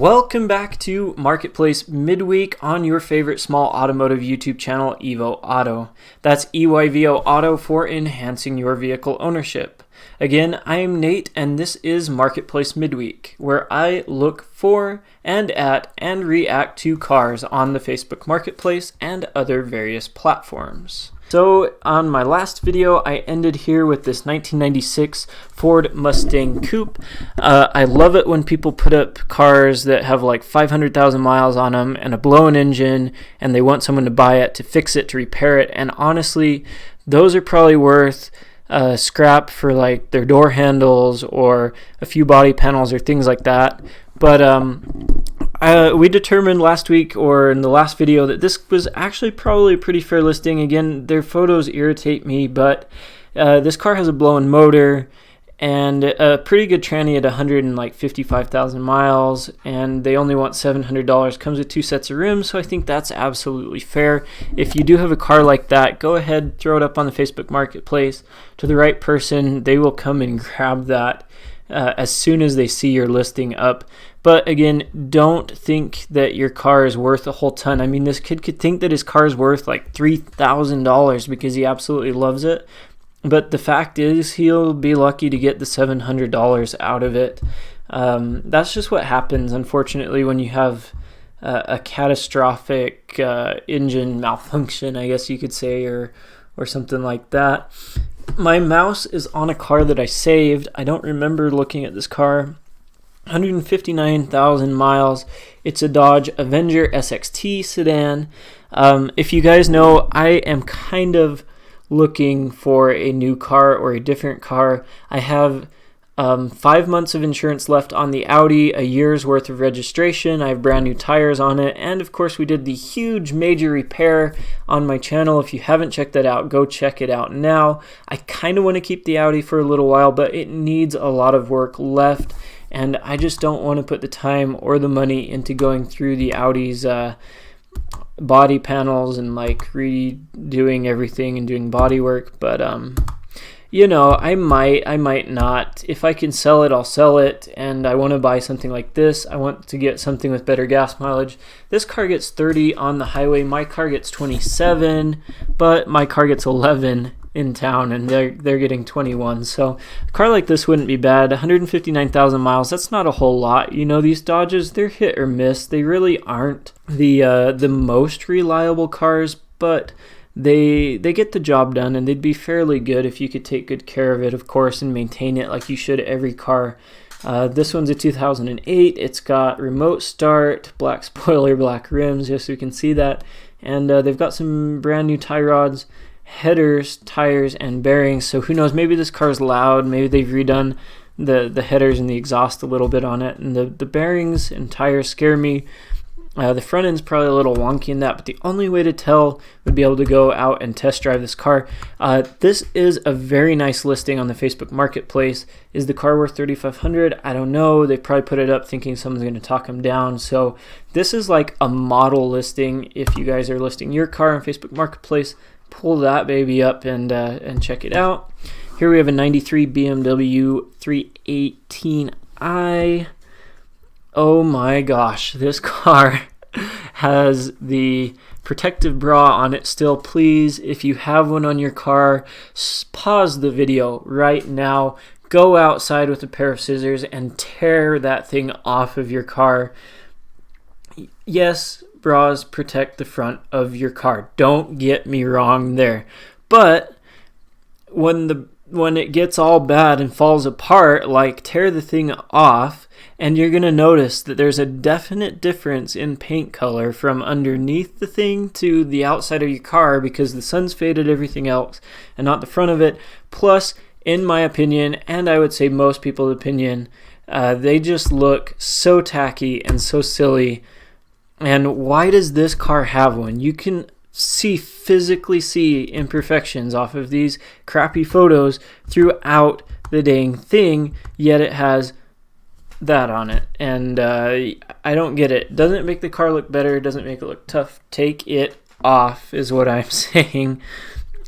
Welcome back to Marketplace Midweek on your favorite small automotive YouTube channel, Evo Auto. That's EYVO Auto for enhancing your vehicle ownership. Again, I am Nate and this is Marketplace Midweek, where I look for and at and react to cars on the Facebook Marketplace and other various platforms. So on my last video, I ended here with this 1996 Ford Mustang Coupe. I love it when people put up cars that have like 500,000 miles on them and a blown engine, and they want someone to buy it, to fix it, to repair it. And honestly, those are probably worth scrap for like their door handles or a few body panels or things like that. But we determined last week, or in the last video, that this was actually probably a pretty fair listing. Again, their photos irritate me, but this car has a blown motor and a pretty good tranny at 155,000 miles, and they only want $700. Comes with 2 sets of rims, so I think that's absolutely fair. If you do have a car like that, go ahead, throw it up on the Facebook Marketplace to the right person. They will come and grab that as soon as they see your listing up. But again, don't think that your car is worth a whole ton. I mean, this kid could think that his car is worth like $3,000 because he absolutely loves it. But the fact is, he'll be lucky to get the $700 out of it. That's just what happens, unfortunately, when you have a catastrophic engine malfunction, I guess you could say, or something like that. My mouse is on a car that I saved. I don't remember looking at this car. 159,000 miles. It's a Dodge Avenger SXT sedan. If you guys know, I am kind of looking for a new car or a different car. I have 5 months of insurance left on the Audi, a year's worth of registration. I have brand new tires on it, and of course we did the huge major repair on my channel. If you haven't checked that out, go check it out now. I kind of want to keep the Audi for a little while, but it needs a lot of work left, and I just don't want to put the time or the money into going through the Audi's body panels and like redoing everything and doing body work. But you know, I might not. If I can sell it, I'll sell it. And I want to buy something like this. I want to get something with better gas mileage. This car gets 30 on the highway. My car gets 27, but my car gets 11 in town, and they're getting 21. So a car like this wouldn't be bad. 159,000 miles, that's not a whole lot. You know, these Dodges, they're hit or miss. They really aren't the most reliable cars, but they get the job done, and they'd be fairly good if you could take good care of it, of course, and maintain it like you should every car. This one's a 2008. It's got remote start, black spoiler, black rims, just so you can see that. And they've got some brand new tie rods, headers, tires, and bearings. So who knows, maybe this car's loud. Maybe they've redone the headers and the exhaust a little bit on it. And the bearings and tires scare me. The front end's probably a little wonky in that, but the only way to tell would be able to go out and test drive this car. This is a very nice listing on the Facebook Marketplace. Is the car worth $3,500? I don't know. They probably put it up thinking someone's going to talk them down. So this is like a model listing. If you guys are listing your car on Facebook Marketplace, pull that baby up and check it out. Here we have a 93 BMW 318i. Oh my gosh, this car has the protective bra on it still. Please, if you have one on your car, pause the video right now. Go outside with a pair of scissors and tear that thing off of your car. Yes, bras protect the front of your car. Don't get me wrong there. But when it gets all bad and falls apart, like, tear the thing off, and you're going to notice that there's a definite difference in paint color from underneath the thing to the outside of your car, because the sun's faded everything else and not the front of it. Plus, in my opinion, and I would say most people's opinion, they just look so tacky and so silly. And why does this car have one? You can physically see imperfections off of these crappy photos throughout the dang thing, yet it has that on it. And I don't get it. Doesn't make the car look better, doesn't make it look tough. Take it off is what I'm saying.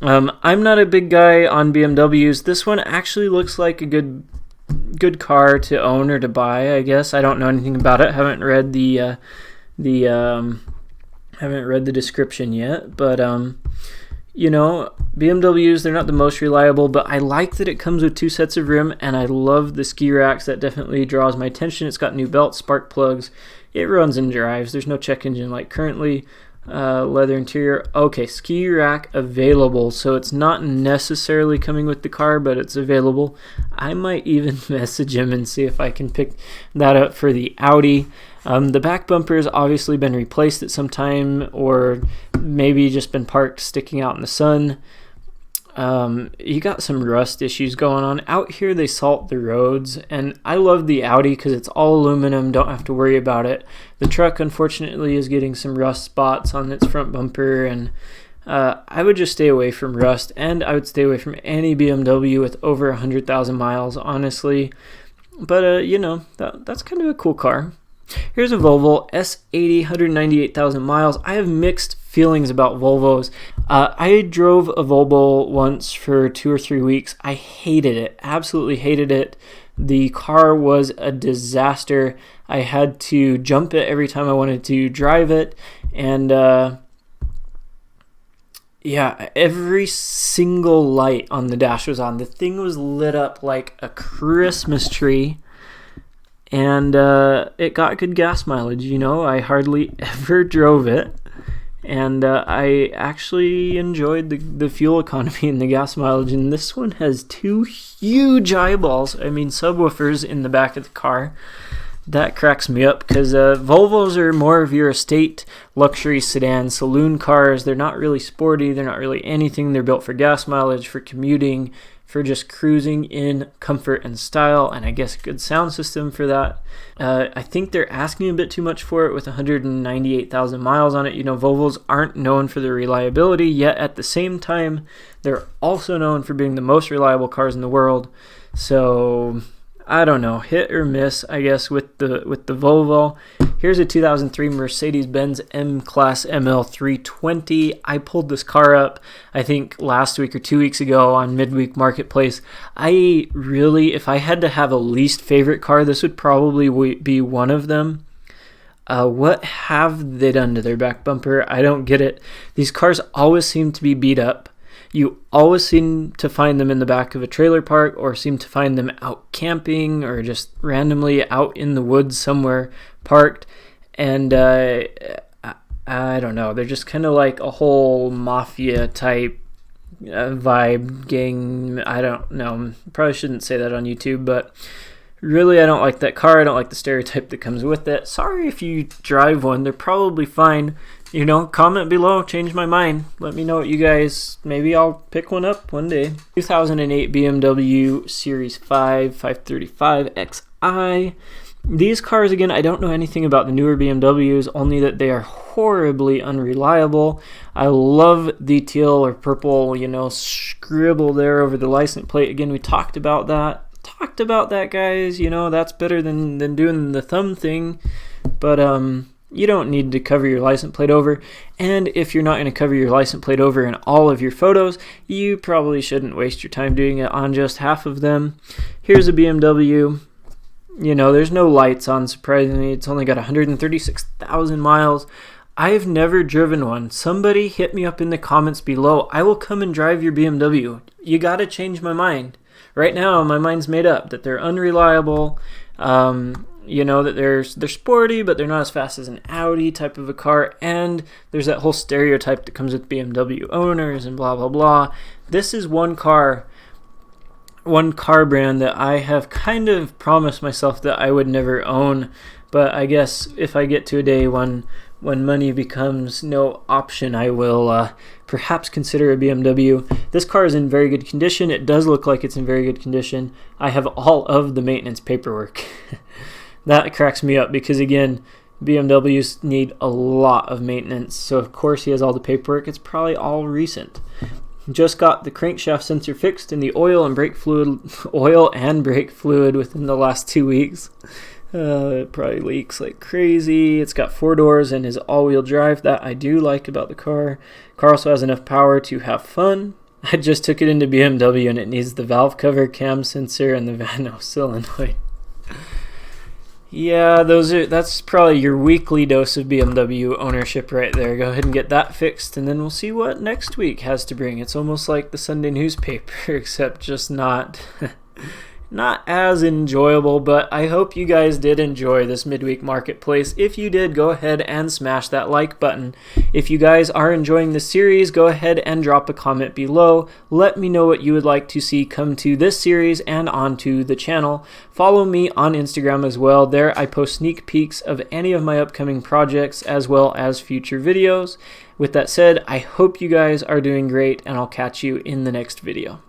I'm not a big guy on BMWs. This one actually looks like a good good car to own or to buy, I guess. I don't know anything about it. Haven't read the description yet, but BMWs, they're not the most reliable, but I like that it comes with 2 sets of rim, and I love the ski racks. That definitely draws my attention. It's got new belts, spark plugs. It runs and drives. There's no check engine light currently. Leather interior. Okay, ski rack available, so it's not necessarily coming with the car, but it's available. I might even message him and see if I can pick that up for the Audi. The back bumper has obviously been replaced at some time, or maybe just been parked sticking out in the sun. You got some rust issues going on. Out here they salt the roads, and I love the Audi because it's all aluminum, don't have to worry about it. The truck, unfortunately, is getting some rust spots on its front bumper, and I would just stay away from rust, and I would stay away from any BMW with over 100,000 miles, honestly. But, that's kind of a cool car. Here's a Volvo S80, 198,000 miles. I have mixed feelings about Volvos. I drove a Volvo once for 2 or 3 weeks. I hated it, absolutely hated it. The car was a disaster. I had to jump it every time I wanted to drive it, and every single light on the dash was on. The thing was lit up like a Christmas tree. And it got good gas mileage, I hardly ever drove it. And I actually enjoyed the fuel economy and the gas mileage. And this one has 2 huge eyeballs, subwoofers in the back of the car. That cracks me up because Volvos are more of your estate luxury sedan saloon cars. They're not really sporty. They're not really anything. They're built for gas mileage, for commuting, for just cruising in comfort and style, and I guess a good sound system for that. I think they're asking a bit too much for it with 198,000 miles on it. Volvos aren't known for their reliability, yet at the same time, they're also known for being the most reliable cars in the world. So I don't know, hit or miss, I guess, with the Volvo. Here's a 2003 Mercedes-Benz M-Class ML 320. I pulled this car up, I think, last week or 2 weeks ago on Midweek Marketplace. If I had to have a least favorite car, this would probably be one of them. What have they done to their back bumper? I don't get it. These cars always seem to be beat up. You always seem to find them in the back of a trailer park, or seem to find them out camping, or just randomly out in the woods somewhere parked. And I don't know. They're just kind of like a whole mafia type vibe gang. I don't know. Probably shouldn't say that on YouTube, but really I don't like that car. I don't like the stereotype that comes with it. Sorry if you drive one. They're probably fine. Comment below, change my mind. Let me know what you guys, maybe I'll pick one up one day. 2008 BMW Series 5 535 Xi. These cars, again, I don't know anything about the newer BMWs, only that they are horribly unreliable. I love the teal or purple, scribble there over the license plate. Again, we talked about that. Guys. That's better than doing the thumb thing. But, you don't need to cover your license plate over, and if you're not going to cover your license plate over in all of your photos, you probably shouldn't waste your time doing it on just half of them. Here's a BMW. There's no lights on, surprisingly. It's only got 136,000 miles. I've never driven one. Somebody hit me up in the comments below. I will come and drive your BMW. You got to change my mind. Right now, my mind's made up that they're unreliable. That they're sporty, but they're not as fast as an Audi type of a car, and there's that whole stereotype that comes with BMW owners and blah, blah, blah. This is one car brand that I have kind of promised myself that I would never own, but I guess if I get to a day when money becomes no option, I will perhaps consider a BMW. This car is in very good condition. It does look like it's in very good condition. I have all of the maintenance paperwork. That cracks me up because, again, BMWs need a lot of maintenance. So, of course, he has all the paperwork. It's probably all recent. Just got the crankshaft sensor fixed and the oil and brake fluid within the last 2 weeks. It probably leaks like crazy. It's got 4 doors and is all-wheel drive. That I do like about the car. Car also has enough power to have fun. I just took it into BMW and it needs the valve cover, cam sensor, and the Vano solenoid. Yeah, that's probably your weekly dose of BMW ownership right there. Go ahead and get that fixed, and then we'll see what next week has to bring. It's almost like the Sunday newspaper, except just not as enjoyable. But I hope you guys did enjoy this midweek marketplace. If you did, go ahead and smash that like button. If you guys are enjoying the series, go ahead and drop a comment below. Let me know what you would like to see come to this series and onto the channel. Follow me on Instagram as well. There I post sneak peeks of any of my upcoming projects as well as future videos. With that said, I hope you guys are doing great, and I'll catch you in the next video.